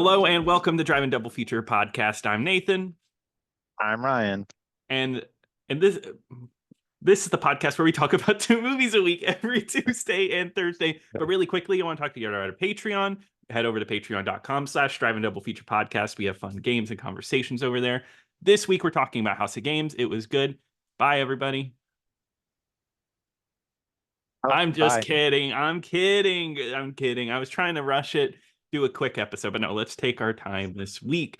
Hello and welcome to Driving Double Feature Podcast. I'm Nathan, I'm Ryan. and this is the podcast where we talk about 2 movies a week every Tuesday and Thursday. But really quickly, I want to talk to you about our Patreon. Head over to patreon.com/Driving Double Feature Podcast. We have fun games and conversations over there. This week, we're talking about House of Games. It was good. Bye, everybody. Oh, I'm just bye. kidding. I'm kidding. I was trying to rush it, do a quick episode, but no, let's take our time this week.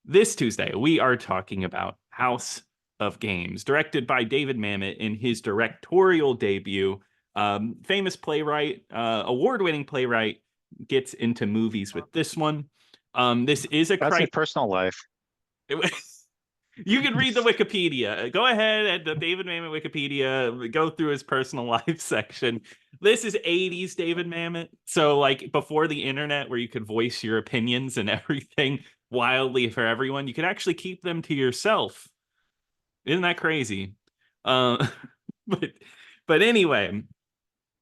This Tuesday, we are talking about House of Games, directed by David Mamet in his directorial debut. Famous playwright, award-winning playwright, gets into movies with this one. This is a That's my personal life. You can read the Wikipedia. Go ahead at the David Mamet Wikipedia, go through his personal life section. This is 80s David Mamet. So like before the internet where you could voice your opinions and everything wildly for everyone, you could actually keep them to yourself. Isn't that crazy? But anyway,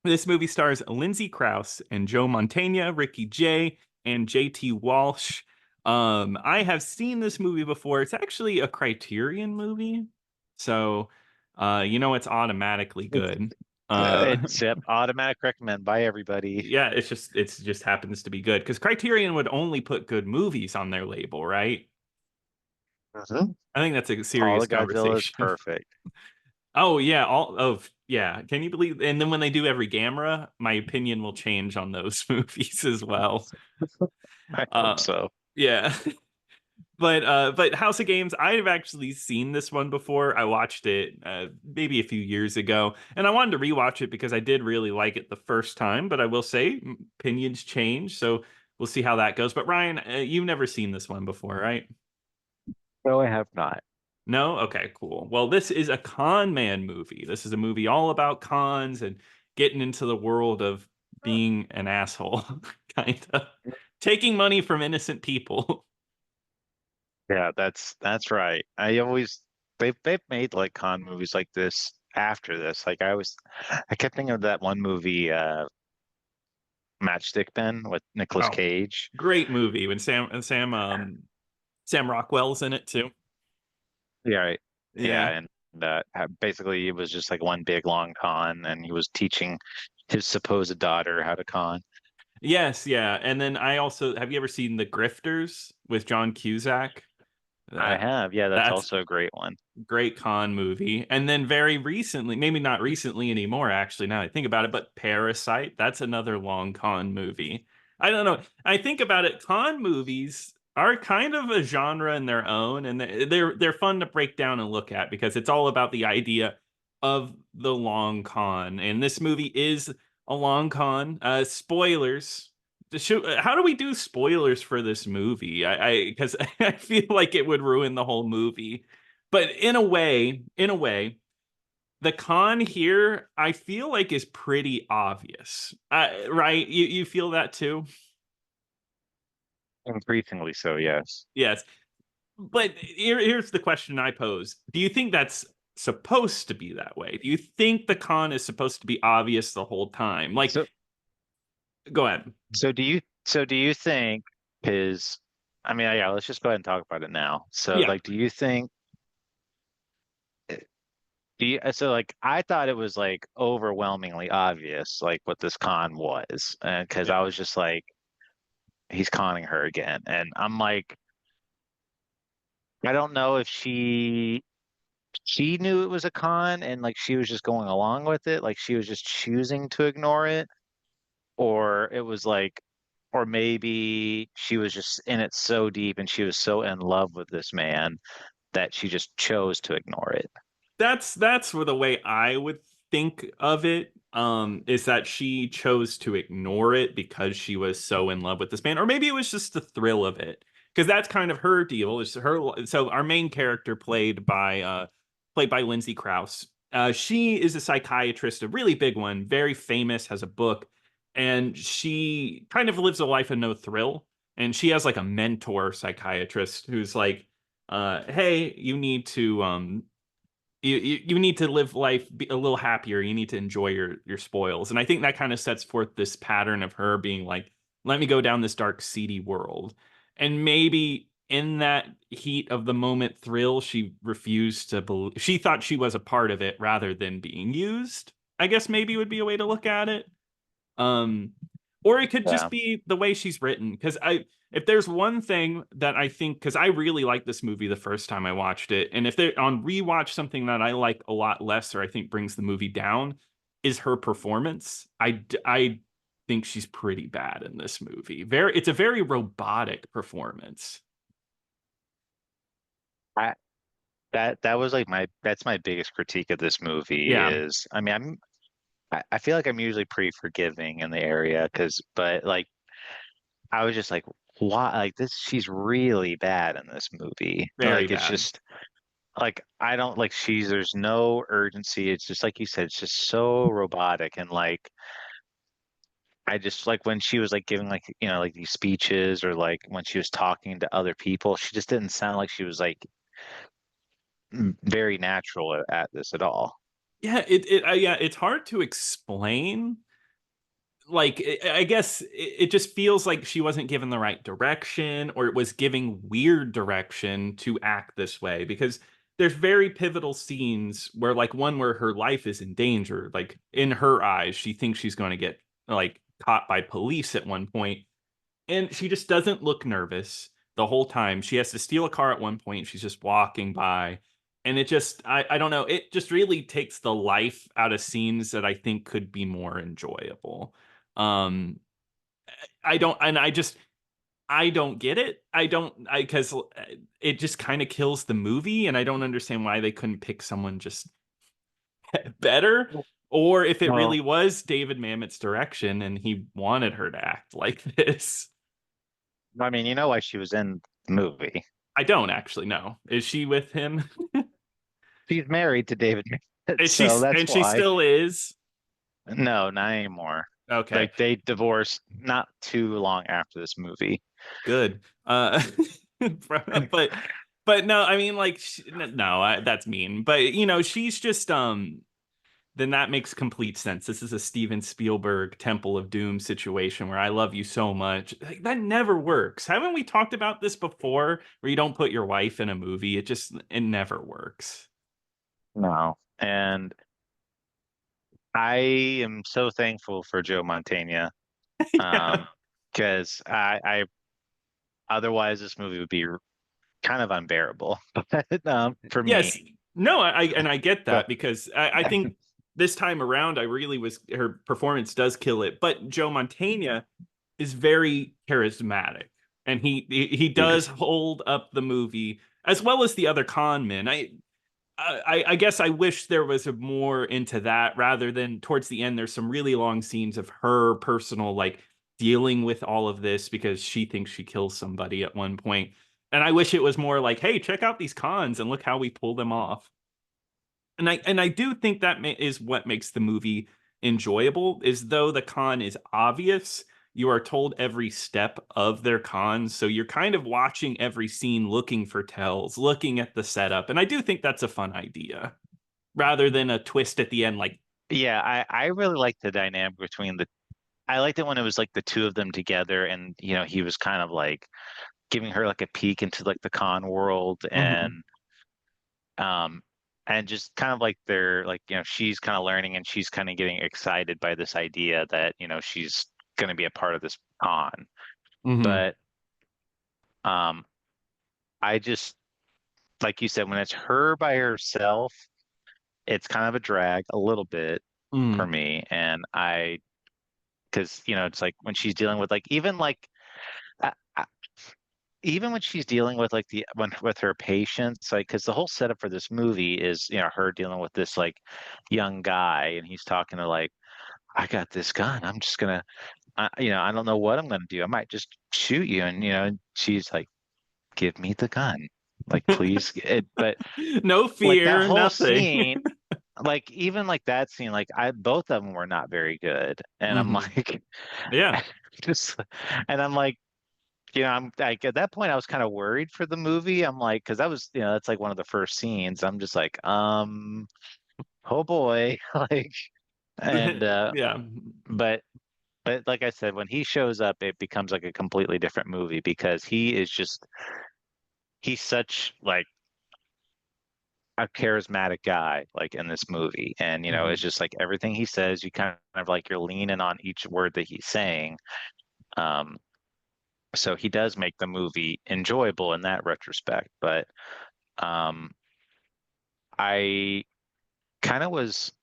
this movie stars Lindsay Krause and Joe Mantegna, Ricky Jay, and JT Walsh. I have seen this movie before. It's actually a Criterion movie, so it's automatically good. It's automatic recommend by everybody. Yeah, it just happens to be good because Criterion would only put good movies on their label, right? Mm-hmm. I think that's a All serious the Godzilla is conversation. perfect. Oh yeah, yeah. Can you believe? And then when they do every Gamera, my opinion will change on those movies as well. I hope so. Yeah. But House of Games, I've actually seen this one before. I watched it maybe a few years ago, and I wanted to rewatch it because I did really like it the first time. But I will say opinions change, so we'll see how that goes. But Ryan, you've never seen this one before, right? No, I have not. No? Okay, cool. Well, this is a con man movie. This is a movie all about cons and getting into the world of being an asshole, kind of taking money from innocent people. Yeah, that's right. They've made like con movies like this after this. I kept thinking of that one movie, Matchstick Men with Nicolas Oh, Cage. great movie when Sam Rockwell's in it too. Yeah, right. Yeah, Yeah. and basically it was just like one big long con, and he was teaching his supposed daughter how to con. Yes, yeah. And then I also have you ever seen The Grifters with John Cusack? I That have. Yeah, that's that's also a great one. great con movie. And then very recently, maybe not recently anymore, actually, now I think about it, but Parasite, that's another long con movie. I don't know. I think about it, con movies are kind of a genre in their own, and they're fun to break down and look at because it's all about the idea of the long con. And this movie is a long con. Spoilers. How do we do spoilers for this movie? I because I feel like it would ruin the whole movie. But in a way, the con here I feel like is pretty obvious. Right? You feel that too? Increasingly so, yes. Yes. But here's the question I pose. Do you think that's supposed to be that way? Do you think the con is supposed to be obvious the whole time? Like, So go ahead. so do you think his I mean, yeah, let's just go ahead and talk about it now. So Yeah. like do you think so like I thought it was like overwhelmingly obvious like what this con was. And because Yeah. I was just like, he's conning her again. And I'm like, I don't know if she knew it was a con and like she was just going along with it, like she was just choosing to ignore it, or it was like, or maybe she was just in it so deep and she was so in love with this man that she just chose to ignore it. That's where the way I would think of it is that she chose to ignore it because she was so in love with this man, or maybe it was just the thrill of it because that's kind of her deal is her. So our main character played by Lindsay Krause. She is a psychiatrist, a really big one, very famous, has a book, and she kind of lives a life of no thrill. And she has like a mentor psychiatrist who's like, hey, you need to live life a little happier. You need to enjoy your spoils. And I think that kind of sets forth this pattern of her being like, let me go down this dark, seedy world. And maybe in that heat of the moment thrill, she refused to believe, she thought she was a part of it rather than being used, I guess maybe would be a way to look at it. Um, or it could Yeah. just be the way she's written. Because if there's one thing that I think, because I really liked this movie the first time I watched it, and if they on rewatch something that I like a lot less or I think brings the movie down, is her performance. I think she's pretty bad in this movie. It's a very robotic performance. I that was like that's my biggest critique of this movie Yeah, is, I mean, I feel like I'm usually pretty forgiving in the area but like I was just like, why, like this, she's really bad in this movie. very Like it's bad. just like I don't like there's no urgency. It's just like you said, it's just so robotic. And like I just like when she was like giving like, like these speeches, or like when she was talking to other people, she just didn't sound like she was like very natural at this at all. Yeah, yeah, it's hard to explain. Like, I guess it just feels like she wasn't given the right direction, or it was giving weird direction to act this way, because there's very pivotal scenes where, like, one where her life is in danger, like in her eyes she thinks she's going to get like caught by police at one point, and she just doesn't look nervous the whole time. She has to steal a car at one point. She's just walking by. And it just, I don't know, it just really takes the life out of scenes that I think could be more enjoyable. Um, I don't, and I don't get it. Because it just kind of kills the movie. And I don't understand why they couldn't pick someone just better. Or if it really Well, was David Mamet's direction and he wanted her to act like this. I mean, you know why she was in the movie. I don't actually know. Is she with him? She's married to David Mamet, Is she so that's and she why. still is? No, not anymore. Okay, Like they divorced not too long after this movie. good. But no, I mean, like, no, that's mean. But she's just then that makes complete sense. This is a Steven Spielberg Temple of Doom situation where I love you so much. Like, that never works. Haven't we talked about this before? Where you don't put your wife in a movie, it never works. No. And I am so thankful for Joe Mantegna. Yeah. Um, because I otherwise this movie would be kind of unbearable. But for me. Yes. No, and I get But that, because I think this time around I really was her performance does kill it, but Joe Mantegna is very charismatic, and he does hold up the movie as well as the other con men. I guess I wish there was a more into that, rather than towards the end there's some really long scenes of her personal, like, dealing with all of this because she thinks she kills somebody at one point. And I wish it was more like, hey, check out these cons and look how we pull them off. And I do think that is what makes the movie enjoyable, is though the con is obvious, you are told every step of their con, so you're kind of watching every scene looking for tells, looking at the setup, and I do think that's a fun idea rather than a twist at the end, like, yeah, I really like the dynamic between the I liked it when it was like the two of them together, and he was kind of like giving her like a peek into like the con world, mhm, um and just kind of like they're like, she's kind of learning and she's kind of getting excited by this idea that she's going to be a part of this con. mhm, But um I just, like you said, when it's her by herself, it's kind of a drag a little bit for mm, me. And because it's like when she's dealing with like even like uh, uh, even when she's dealing with like with her patients, like because the whole setup for this movie is her dealing with this like young guy, and he's talking to like, I got this gun, I'm just gonna I don't know what I'm gonna do, I might just shoot you. And she's like, give me the gun, like please. But no like that fear, whole nothing. scene, like even like that scene, like I both of them were not very good. And I'm Mhm. like, Yeah. just, and I'm like, I'm like at that point I was kind of worried for the movie. I'm like, because that was, that's like one of the first scenes. I'm just like, oh boy, like, and Yeah. but But like I said, when he shows up, it becomes like a completely different movie because he's such like a charismatic guy like in this movie. And it's Mhm. just like everything he says, you kind of like you're leaning on each word that he's saying. Um, so he does make the movie enjoyable in that retrospect. But um, I kind of was,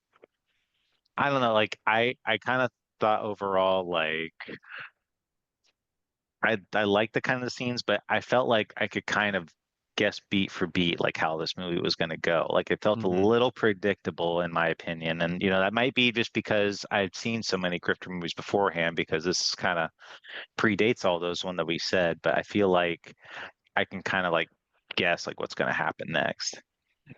I don't know, like I kind of thought overall like I like the kind of scenes, but I felt like I could kind of guess beat for beat like how this movie was going to go. Like it felt a Mhm. little predictable in my opinion, and that might be just because I've seen so many Grifter movies beforehand because this kind of predates all those one that we said. But I feel like I can kind of like guess like what's going to happen next.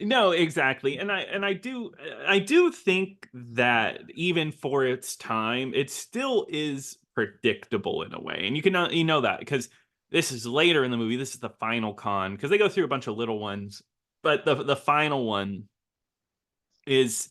No, exactly. And I do think that even for its time, it still is predictable in a way. And you know that because this is later in the movie. This is the final con because they go through a bunch of little ones, but the final one is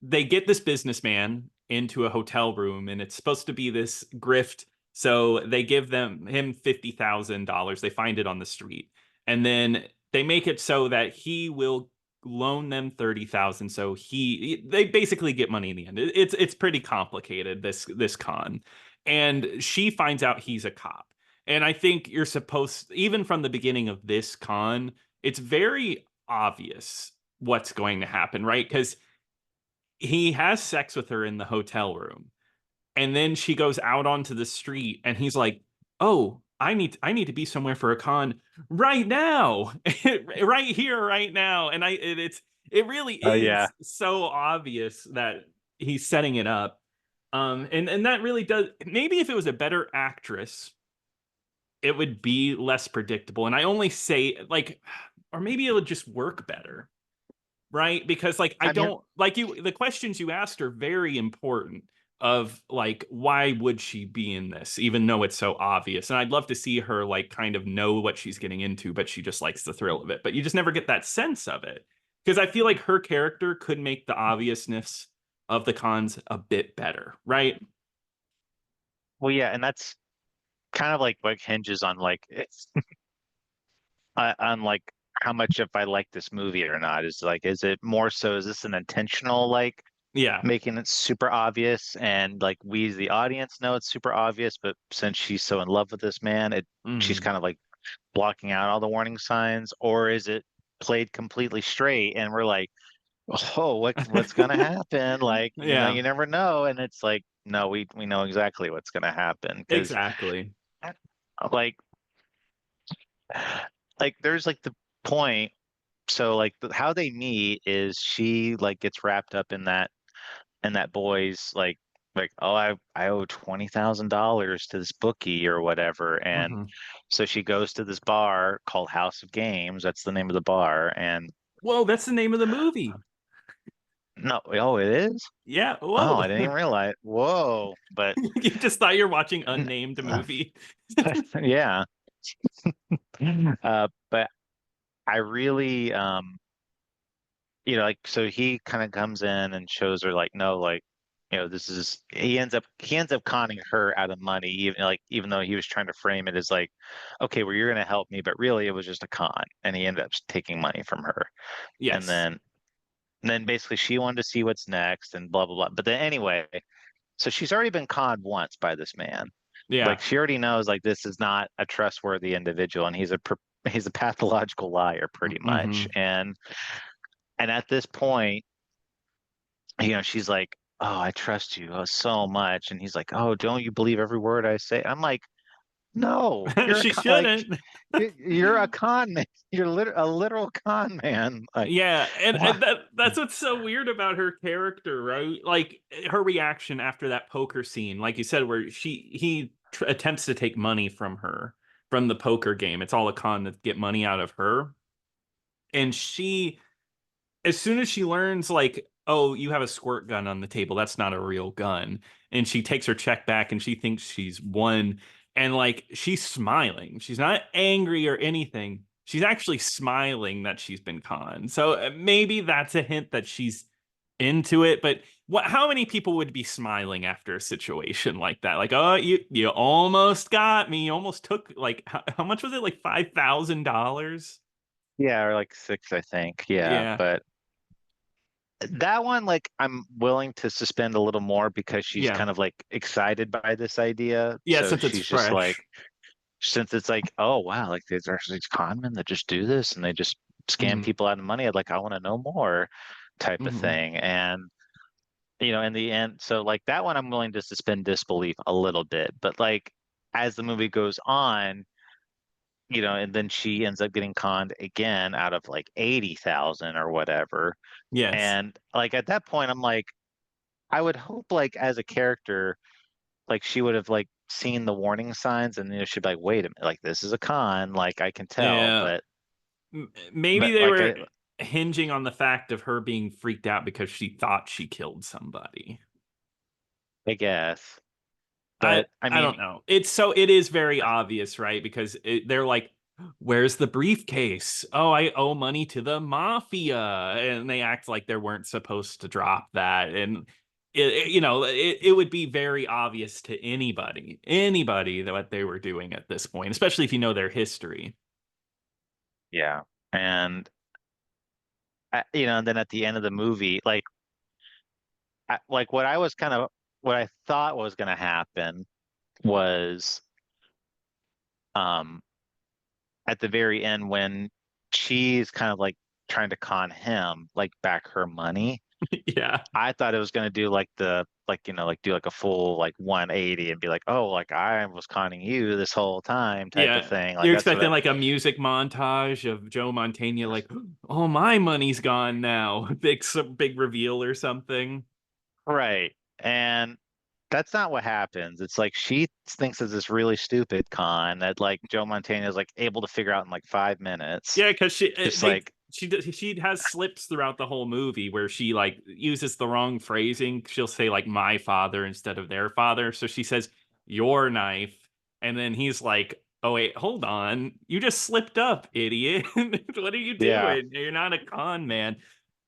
they get this businessman into a hotel room and it's supposed to be this grift, so they give him $50,000. They find it on the street, and then they make it so that he will loan them 30,000, so they basically get money in the end. It's pretty complicated, this con. And she finds out he's a cop, and I think you're supposed, even from the beginning of this con, it's very obvious what's going to happen, right? Because he has sex with her in the hotel room, and then she goes out onto the street and he's like, "Oh, I need to be somewhere for a con right now." Right here right now. And it really Oh yeah. is so obvious that he's setting it up. And that really does, maybe if it was a better actress, it would be less predictable. And I only say like, or maybe it would just work better, right? Because like I I mean, don't like you, the questions you asked are very important, of like why would she be in this even though it's so obvious. And I'd love to see her like kind of know what she's getting into, but she just likes the thrill of it. But you just never get that sense of it because I feel like her character could make the obviousness of the cons a bit better, right? well, yeah, and that's kind of like what hinges on like it's on like how much if I like this movie or not. Is it more so is this an intentional like Yeah. making it super obvious and like we as the audience know it's super obvious, but since she's so in love with this man, she's Hmm. kind of like blocking out all the warning signs, or is it played completely straight and we're like, oh, what's gonna happen? Like, Yeah, you never know. And it's like, no, we know exactly what's gonna happen. Because exactly. like there's like the point. So like how they meet is she like gets wrapped up in that boy's like oh I owe $20,000 to this bookie or whatever. And Hmm. so she goes to this bar called House of Games. That's the name of the bar. And Whoa, that's the name of the movie. no, oh, it is. Yeah, Oh, whoa. I didn't even realize. Whoa, but You just thought you're watching unnamed movie. yeah. But I really like so he kind of comes in and shows her like no like this is he ends up conning her out of money even though he was trying to frame it as like okay well you're gonna help me but really it was just a con and he ended up taking money from her and Yes. then basically she wanted to see what's next and blah blah blah but then anyway so she's already been conned once by this man like Yeah. she already knows like this is not a trustworthy individual and he's a pathological liar pretty much Hmm. and at this point she's like, "Oh, I trust you so much," and he's like, "Oh, don't you believe every word I say?" I'm like, "No, She shouldn't. you're a con man. You're a literal con man." Like, Yeah, and what? that's what's so weird about her character, right? Like her reaction after that poker scene, like you said, where he attempts to take money from her from the poker game. It's all a con to get money out of her, and she, as soon as she learns like, oh, you have a squirt gun on the table, that's not a real gun, and she takes her check back and she thinks she's won, and like she's smiling, she's not angry or anything, she's actually smiling that she's been conned. So maybe that's a hint that she's into it, but how many people would be smiling after a situation like that? Like, oh, you almost got me. You almost took like how much was it? Like $5,000? Yeah, or like six, I think. Yeah, Yeah. but that one, like, I'm willing to suspend a little more because she's Yeah. kind of like excited by this idea. Yeah, So since it's she's just like, fresh. since it's like, oh wow, like there's actually these con men that just do this and they just scam Hmm. people out of money. I'd like, I want to know more type of Hmm. thing. And in the end, so like that one I'm willing to suspend disbelief a little bit. But like as the movie goes on, and then she ends up getting conned again out of like 80,000 or whatever. Yes. And like at that point, I'm like, I would hope like as a character, like she would have like seen the warning signs and she'd be like, wait a minute, like this is a con, like I can tell, Yeah. but Maybe but they like were hinging on the fact of her being freaked out because she thought she killed somebody. I guess. I But I I mean, don't know. It is very obvious, right? Because they're like, "Where's the briefcase? Oh, I owe money to the mafia," and they act like they weren't supposed to drop that. And it would be very obvious to anybody that what they were doing at this point, especially if you know their history. yeah. And and then at the end of the movie, like like what I thought was going to happen was um at the very end when she's kind of like trying to con him like back her money. Yeah. I thought it was going to do like like do like a full like 180 and be like, oh, like I was conning you this whole time type of Yeah. thing. Like You're that's what expecting like a music montage of Joe Montana, like, oh, my money's gone now. Some big reveal or something. right. And that's not what happens. It's like she thinks it's this really stupid con that like Joe Montana is like able to figure out in like 5 minutes. Yeah, because Just like, she has slips throughout the whole movie where she like uses the wrong phrasing. She'll say like my father instead of their father. So she says your knife, and then he's like, "Oh wait, hold on, you just slipped up, idiot! What are you yeah, doing? You're not a con man."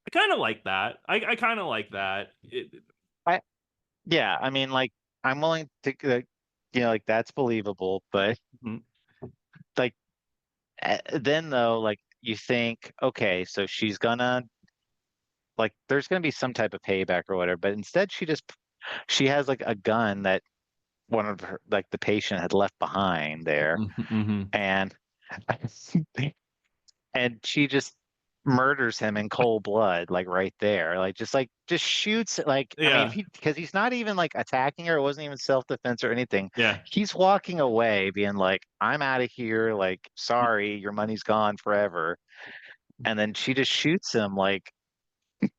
I kind of like that. I kind of like that. I yeah, I mean like I'm willing to like that's believable, but Mhm. like then though like you think okay, so she's gonna like there's gonna be some type of payback or whatever, but instead she has like a gun that one of her like the patient had left behind there, Mhm. Mhm. and and she just murders him in cold blood, like right there, like just shoots. Like I mean, if Yeah, he because he's not even like attacking her, it wasn't even self-defense or anything. yeah, He's walking away, being like, "I'm out of here. Like, sorry, your money's gone forever." And then she just shoots him like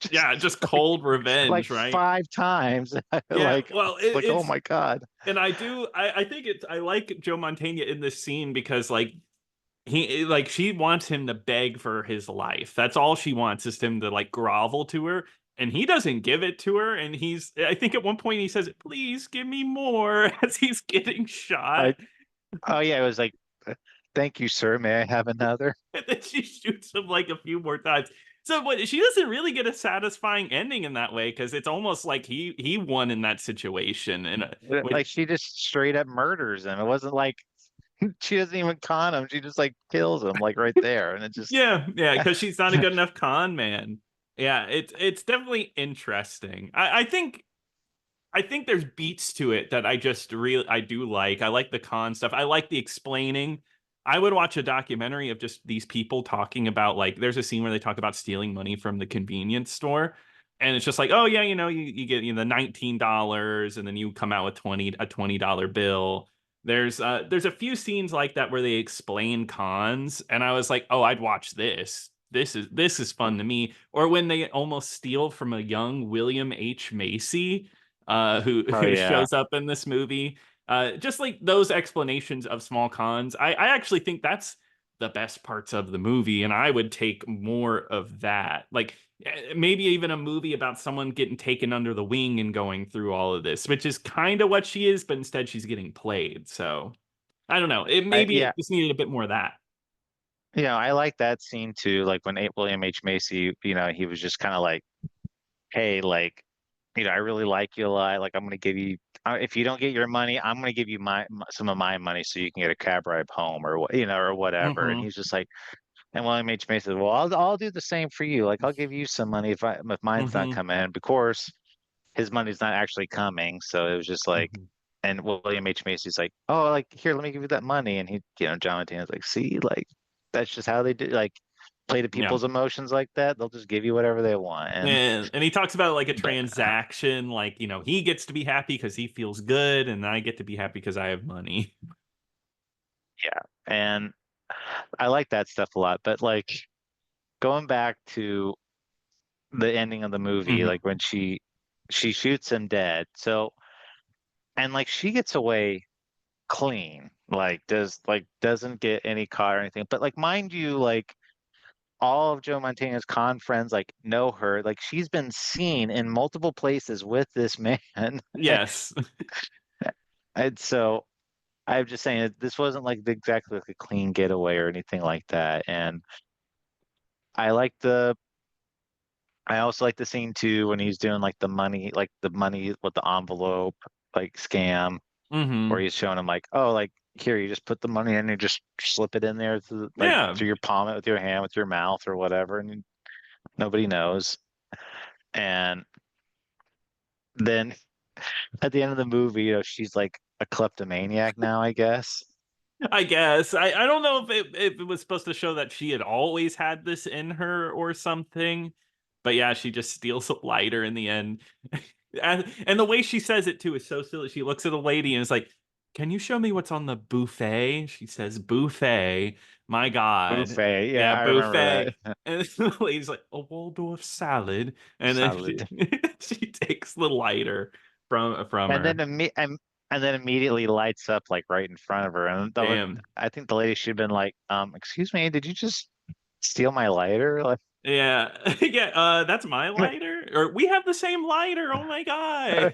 just yeah. Just cold like revenge, right? 5 times. Yeah. Like Well, like oh my God. and I do. I think it's. I like Joe Montana in this scene because like she wants him to beg for his life. That's all she wants is him to like grovel to her, and he doesn't give it to her. And I think at one point he says, "Please give me more," as he's getting shot. Like, oh yeah, it was like, thank you, sir. May I have another? And then she shoots him like a few more times. So what she doesn't really get a satisfying ending in that way because it's almost like he won in that situation. And Like she just straight up murders him. It wasn't like she doesn't even con him. She just like kills him like right there. And it just yeah, yeah, because she's not a good enough con man. Yeah, it's definitely interesting. I think there's beats to it that I do like. I like the con stuff. I like the explaining. I would watch a documentary of just these people talking about like there's a scene where they talk about stealing money from the convenience store. And it's just like, oh yeah, you get the $19 and then you come out with a $20 bill. There's a few scenes like that where they explain cons, and I was like, oh, I'd watch this. This is fun to me. Or when they almost steal from a young William H. Macy who oh who yeah. shows up in this movie. Just like those explanations of small cons, I actually think that's the best parts of the movie, and I would take more of that. Like maybe even a movie about someone getting taken under the wing and going through all of this, which is kind of what she is, but instead she's getting played. So I don't know. It Yeah. just needed a bit more of that. I like that scene too. Like when William H. Macy, he was just kind of like hey, like, I really like you a lot. Like, I'm gonna give you, if you don't get your money, I'm gonna give you some of my money so you can get a cab ride home or what, or whatever. And Hmm. he's just like, and William H. Macy says, well, I'll do the same for you. Like, I'll give you some money if mine's not Hmm. coming in. Of course, his money's not actually coming, so it was just like, Hmm. and William H. Macy's like, oh, like here, let me give you that money, and he, John Montana's like, see, like that's just how they do, like play to Yeah. people's emotions like that. They'll just give you whatever they want, And he talks about like a but transaction, like, he gets to be happy because he feels good, and I get to be happy because I have money. yeah, and I like that stuff a lot. But like going back to the ending of the movie, Hmm. like when she shoots him dead, so and like she gets away clean, like doesn't get any caught or anything. But like mind you, like all of Joe Montana's con friends like know her. Like she's been seen in multiple places with this man. Yes. And so I'm just saying that this wasn't like exactly like a clean getaway or anything like that. And I like I also like the scene too when he's doing like the money with the envelope like scam where Hmm. he's showing him like, oh, like here you just put the money in and you just slip it in there through, like Yeah. through your palm with your hand with your mouth or whatever, and nobody knows. And then at the end of the movie, she's like a kleptomaniac now, I guess. I guess. I don't know if it was supposed to show that she had always had this in her or something. But yeah, she just steals a lighter in the end. And the way she says it too is so silly. She looks at a lady and is like, "Can you show me what's on the buffet?" She says, "Buffet." My God. Buffet. Yeah, Yeah, I remember buffet. that. And the lady's like, "A Waldorf salad." And then she, Solid. she takes the lighter from And then her. and then immediately lights up like right in front of her. And Damn. I think the lady should have been like, excuse me, did you just steal my lighter? Like Yeah. Yeah, that's my lighter? Or we have the same lighter. Oh my God.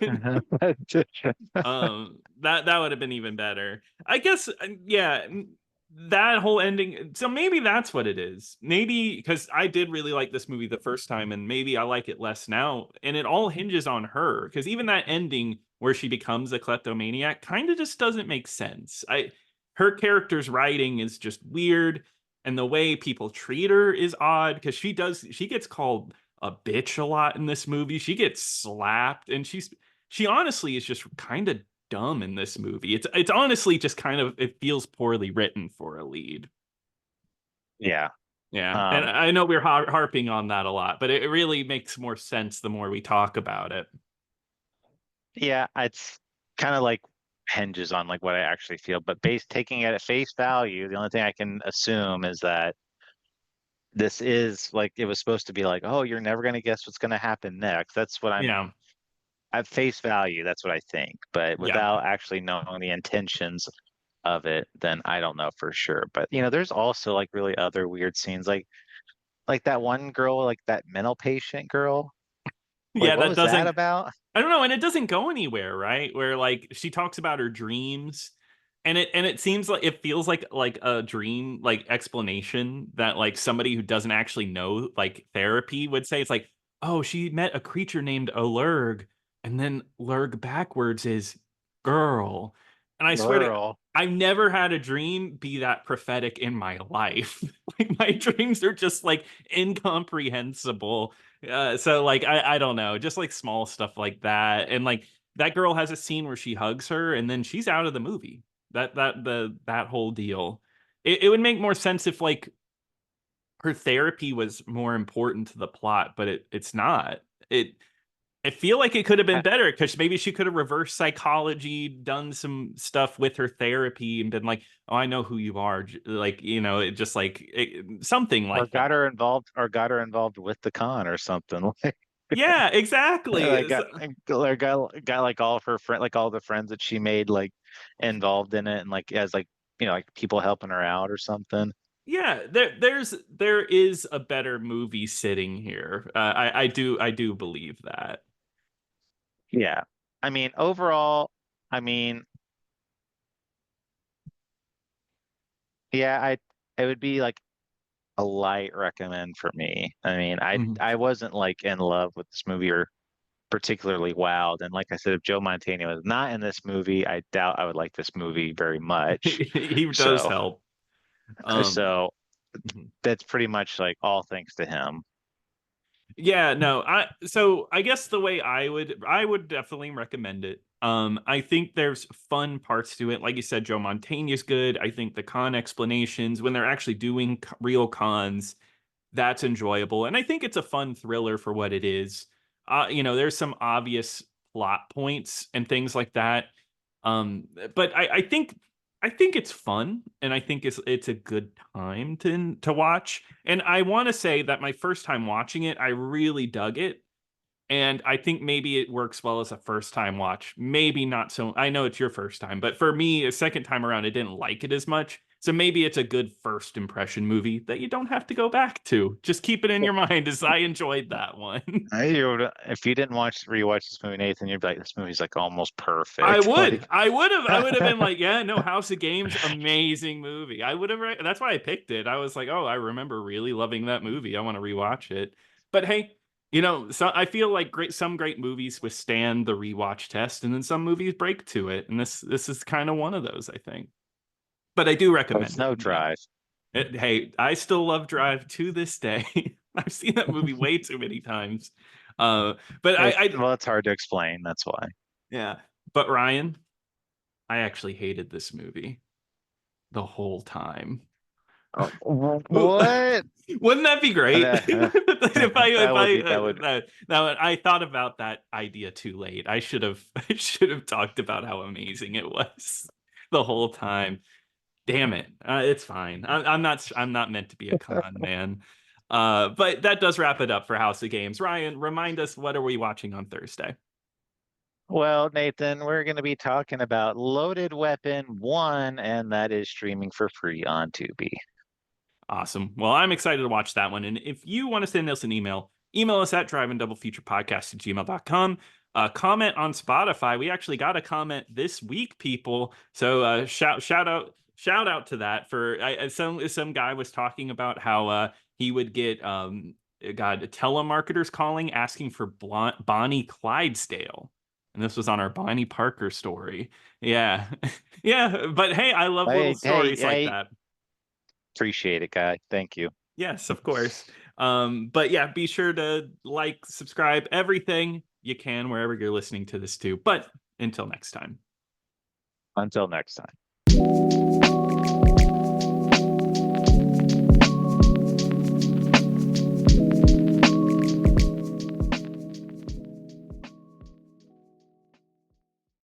That would have been even better. I guess yeah, that whole ending, so maybe that's what it is. Maybe because I did really like this movie the first time and maybe I like it less now, and it all hinges on her because even that ending where she becomes a kleptomaniac kind of just doesn't make sense. I Her character's writing is just weird, and the way people treat her is odd because she gets called a bitch a lot in this movie. She gets slapped, and she honestly is just kind of dumb in this movie. It's honestly just kind of, it feels poorly written for a lead. yeah. Yeah, and Um, I know we're harping on that a lot, but it really makes more sense the more we talk about it. yeah, it's kind of like hinges on like what I actually feel, but taking it at face value, the only thing I can assume is that this is like it was supposed to be like, oh, you're never gonna guess what's gonna happen next. That's what I'm Yeah, at face value, that's what I think. But yeah, without actually knowing the intentions of it, then I don't know for sure. But there's also like really other weird scenes, like that one girl, like that mental patient girl. Like, yeah. what That was that doesn't. about? I don't know, and it doesn't go anywhere, right? Where like she talks about her dreams, and it seems like it feels like a dream like explanation that like somebody who doesn't actually know like therapy would say. It's like, oh, she met a creature named a lurg, and then lurg backwards is girl. And I swear to, Girl. I've never had a dream be that prophetic in my life. Like my dreams are just like incomprehensible. So like I don't know, just like small stuff like that, and like that girl has a scene where she hugs her, and then she's out of the movie. That whole deal. It would make more sense if like her therapy was more important to the plot, but it's not. It I feel like it could have been I- better because maybe she could have reverse psychology, done some stuff with her therapy, and been like, "Oh, I know who you are." Like, it just like something Or like got that. her involved, or got her involved with the con or something. Yeah, Like exactly. got like all of her friend, like all the friends that she made, like involved in it, and like as like like people helping her out or something. Yeah, there is a better movie sitting here. I do believe that. Yeah. I mean, overall, I mean, yeah, it would be like a light recommend for me. I mean, Mhm. I wasn't like in love with this movie or particularly wowed. And like I said, if Joe Montana was not in this movie, I doubt I would like this movie very much. He does So, help. Um, so mhm. that's pretty much like all thanks to him. Yeah, no, I guess the way I would definitely recommend it. I think there's fun parts to it. Like you said, Joe Montana's good. I think the con explanations when they're actually doing real cons, that's enjoyable. And I think it's a fun thriller for what it is. There's some obvious plot points and things like that. But I think it's fun, and I think it's a good time to watch. And I want to say that my first time watching it, I really dug it. And I think maybe it works well as a first time watch. Maybe not so. I know it's your first time, but for me, a second time around, I didn't like it as much. So maybe it's a good first impression movie that you don't have to go back to. Just keep it in your mind as I enjoyed that one. If you didn't rewatch this movie, Nathan, you'd be like, this movie's like almost I perfect. would. Like, I would have been like, yeah, no, House of Games, amazing movie. I would have. That's why I picked it. I was like, oh, I remember really loving that movie. I want to rewatch it. But hey, so I feel like some great movies withstand the rewatch test, and then some movies break to it. And this is kind of one of those, I think. But I do it's recommend it. no drive. Hey, I still love Drive to this day. I've seen that movie way too many times. Uh, but Well, it's hard to explain. That's why. yeah. But Ryan, I actually hated this movie the whole time. What? Wouldn't that be great? if I That if would I be that would now I thought about that idea too late. I should have I should have talked about how amazing it was the whole time. Damn it. It's fine. I'm not meant to be a con man. But that does wrap it up for House of Games. Ryan, remind us, what are we watching on Thursday? Well, Nathan, we're going to be talking about Loaded Weapon 1, and that is streaming for free on Tubi. Awesome. Well, I'm excited to watch that one. And if you want to send us an email us at driveanddoublefuturepodcast@gmail.com. Comment on Spotify. We actually got a comment this week, people. So shout out to that for some guy was talking about how he would get telemarketers calling asking for Bonnie Clydesdale. And this was on our Bonnie Parker story. Yeah. Yeah, but hey, I love little stories like Hey, that. appreciate it, guy. Thank you. Yes, of course. But yeah, be sure to like, subscribe, everything you can wherever you're listening to this too. But until next time. Until next time.